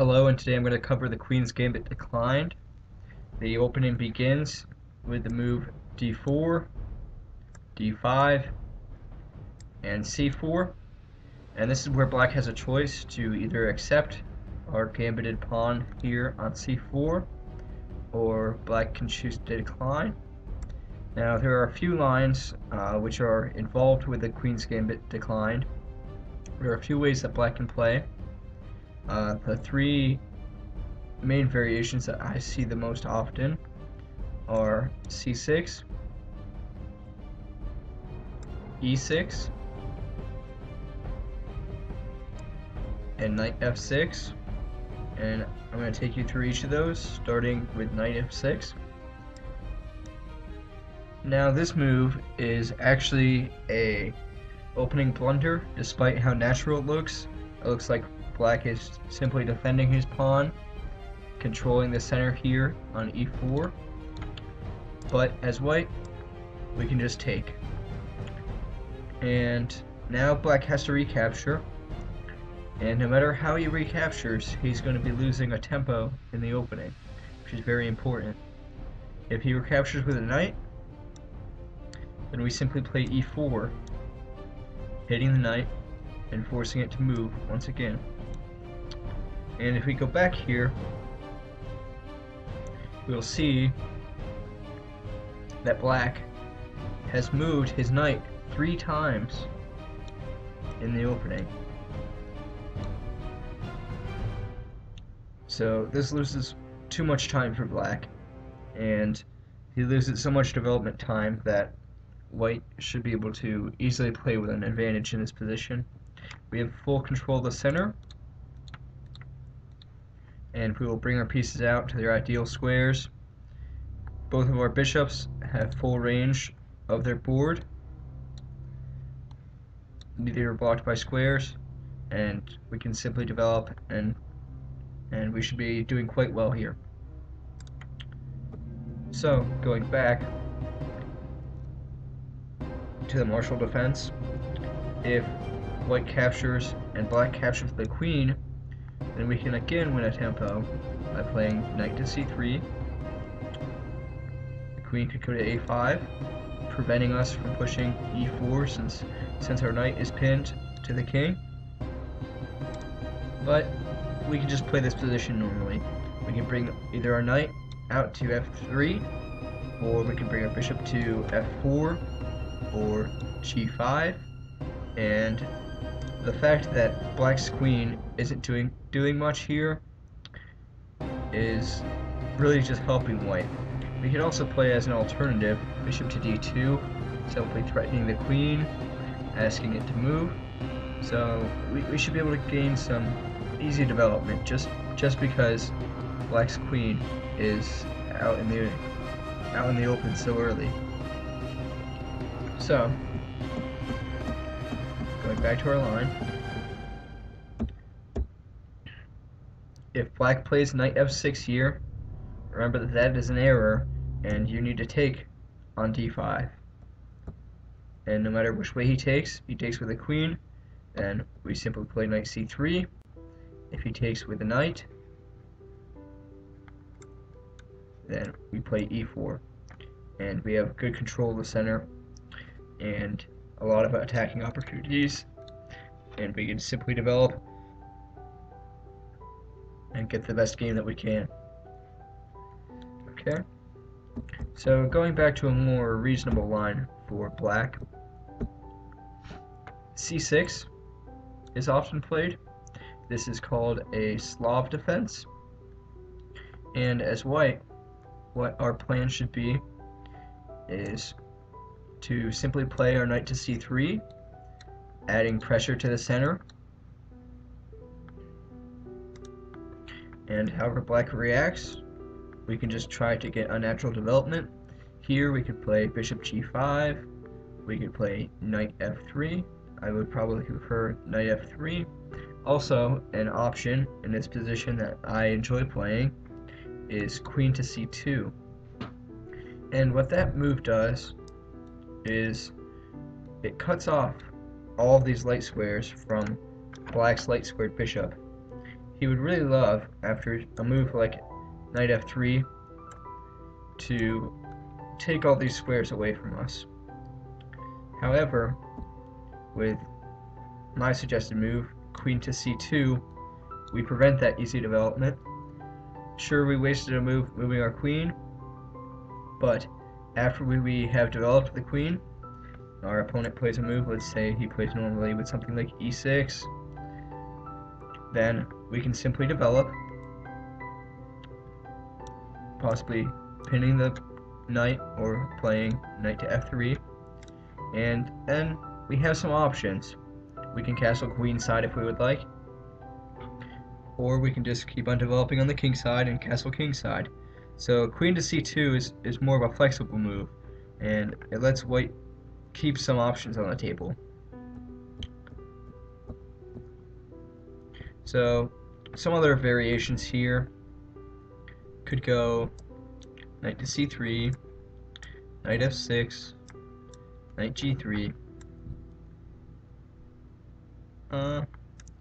Hello, and today I'm going to cover the Queen's Gambit declined. The opening begins with the move d4, d5, and c4. And this is where black has a choice to either accept our gambited pawn here on c4, or black can choose to decline. Now there are a few lines which are involved with the Queen's Gambit declined. There are a few ways that black can play. The three main variations that I see the most often are c6, e6, and knight f6. And I'm going to take you through each of those, starting with knight f6. Now this move is actually a opening blunder, despite how natural it looks. It looks like black is simply defending his pawn, controlling the center here on e4. But as white, we can just take. And now black has to recapture. And no matter how he recaptures, he's going to be losing a tempo in the opening, which is very important. If he recaptures with a knight, then we simply play e4, hitting the knight and forcing it to move once again. And if we go back here, we'll see that black has moved his knight 3 times in the opening. So this loses too much time for black, and he loses so much development time that white should be able to easily play with an advantage in this position. We have full control of the center, and we will bring our pieces out to their ideal squares. Both of our bishops have full range of their board. Neither are blocked by squares, and we can simply develop, and we should be doing quite well here. So, going back to the martial defense, if white captures and black captures the queen, then we can again win a tempo by playing knight to c3. The queen could go to a5, preventing us from pushing e4 since our knight is pinned to the king. But we can just play this position normally. We can bring either our knight out to f3, or we can bring our bishop to f4 or g5. And the fact that black's queen isn't doing much here is really just helping white. We can also play as an alternative bishop to d2, simply threatening the queen, asking it to move. So we should be able to gain some easy development just because black's queen is out in the open so early. So going back to our line, if black plays knight f6 here, remember that that is an error, and you need to take on d5. And no matter which way he takes with a queen, then we simply play knight c3. If he takes with a knight, then we play e4. And we have good control of the center and a lot of attacking opportunities, and we can simply develop and get the best game that we can. Okay, so going back to a more reasonable line for black, c6 is often played. This is called a Slav defense, and as white, what our plan should be is to simply play our knight to c3, adding pressure to the center. And however black reacts, we can just try to get unnatural development. Here we could play bishop g5, we could play knight f3. I would probably prefer knight f3. Also, an option in this position that I enjoy playing is queen to c2. And what that move does is it cuts off all of these light squares from black's light squared bishop. he would really love, after a move like knight f3, to take all these squares away from us. However, with my suggested move, queen to c2, we prevent that easy development. Sure, we wasted a move moving our queen, but after we have developed the queen, our opponent plays a move. Let's say he plays normally with something like e6. Then we can simply develop, possibly pinning the knight or playing knight to f3, and then we have some options. We can castle queen side if we would like, or we can just keep on developing on the king side and castle king side. So queen to c2 is more of a flexible move, and it lets white keep some options on the table. So some other variations here could go knight to c3, knight f6, knight g3.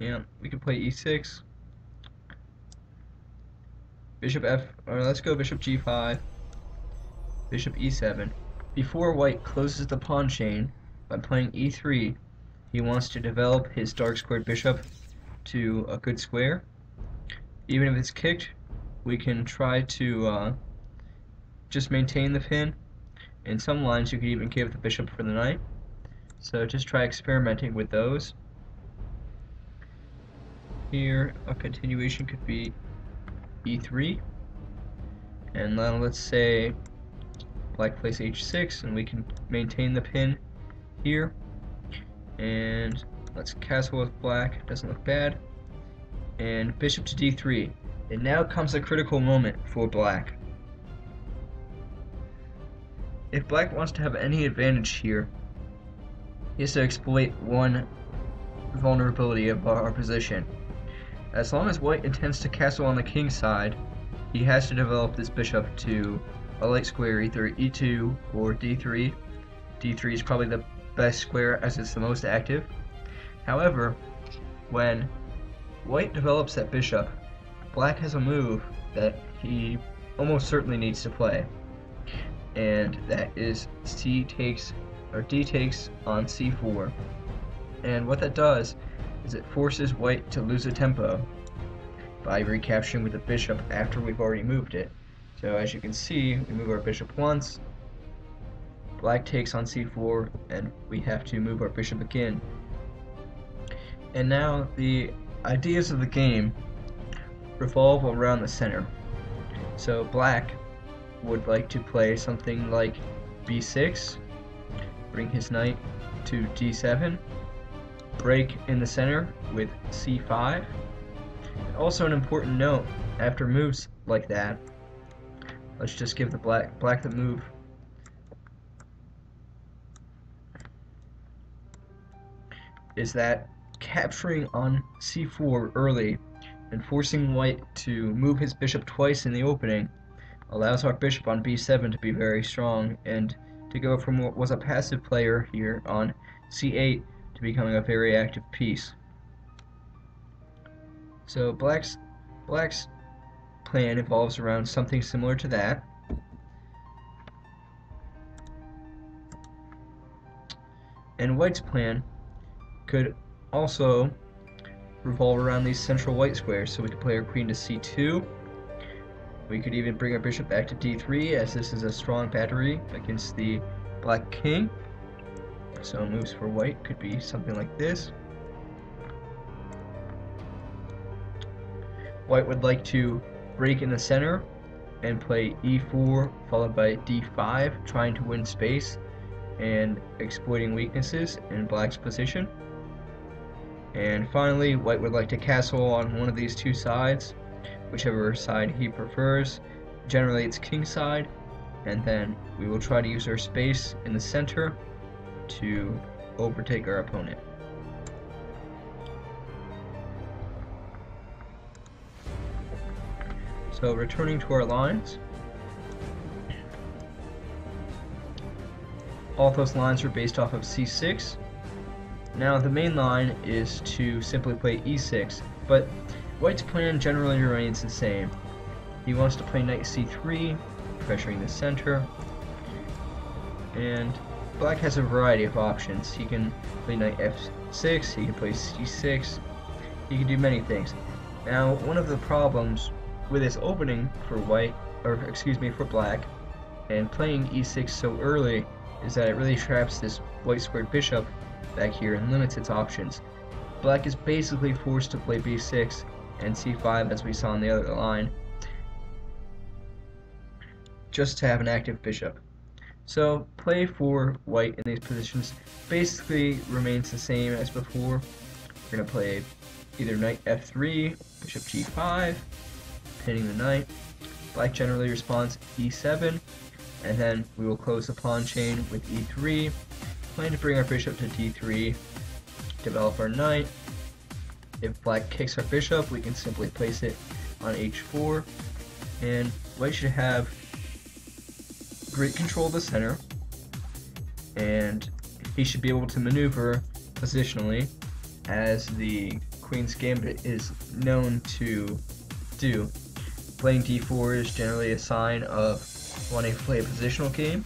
Yeah, we could play e6, bishop f, or let's go bishop g5, bishop e7. Before white closes the pawn chain by playing e3, he wants to develop his dark squared bishop to a good square. Even if it's kicked, we can try to just maintain the pin. In some lines you could even give the bishop for the knight. So just try experimenting with those. Here a continuation could be e3, and now let's say black plays h6 and we can maintain the pin here, and let's castle with black, doesn't look bad, and bishop to d3. And now comes a critical moment for black. If black wants to have any advantage here, he has to exploit one vulnerability of our position. As long as white intends to castle on the king side, he has to develop this bishop to a light square, either e2 or d3. d3 is probably the best square as it's the most active. However, when white develops that bishop, black has a move that he almost certainly needs to play, and that is d takes on c4. And what that does is it forces white to lose a tempo by recapturing with the bishop after we've already moved it. So as you can see, we move our bishop once, black takes on c4, and we have to move our bishop again. And now the ideas of the game revolve around the center. So black would like to play something like b6, bring his knight to d7, break in the center with c5. Also an important note, after moves like that, let's just give the black the move. Is that capturing on c4 early and forcing white to move his bishop twice in the opening allows our bishop on b7 to be very strong and to go from what was a passive player here on c8 to becoming a very active piece. So black's plan evolves around something similar to that. And white's plan could also revolve around these central white squares. So we could play our queen to c2. We could even bring our bishop back to d3, as this is a strong battery against the black king. So moves for white could be something like this. White would like to break in the center and play e4 followed by d5, trying to win space and exploiting weaknesses in black's position. And finally, white would like to castle on one of these two sides, whichever side he prefers. Generally it's king side, and then we will try to use our space in the center to overtake our opponent. So returning to our lines, all those lines are based off of c6. Now the main line is to simply play e6, but White's plan generally remains the same. He wants to play knight c3, pressuring the center, and black has a variety of options. He can play knight f6, he can play c6, he can do many things. Now, one of the problems with this opening for white, or excuse me, for black, and playing e6 so early is that it really traps this white squared bishop back here and limits its options. Black is basically forced to play b6 and c5 as we saw on the other line, just to have an active bishop. So play for white in these positions basically remains the same as before. We're going to play either knight f3, bishop g5, pinning the knight. Black generally responds e7, and then we will close the pawn chain with e3, plan to bring our bishop to d3, develop our knight. If black kicks our bishop, we can simply place it on h4, and white should have great control of the center, and he should be able to maneuver positionally, as the Queen's Gambit is known to do. Playing d4 is generally a sign of wanting to play a positional game,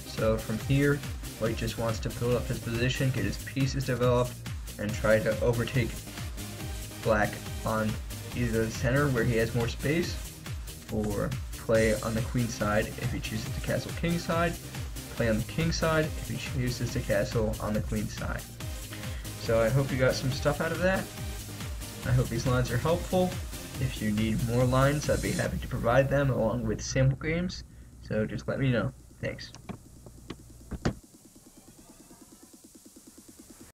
so from here, white just wants to build up his position, get his pieces developed, and try to overtake black on either the center where he has more space, or play on the queen side if he chooses to castle king side, play on the king side if he chooses to castle on the queen side. So I hope you got some stuff out of that. I hope these lines are helpful. If you need more lines, I'd be happy to provide them along with sample games, so just let me know. Thanks.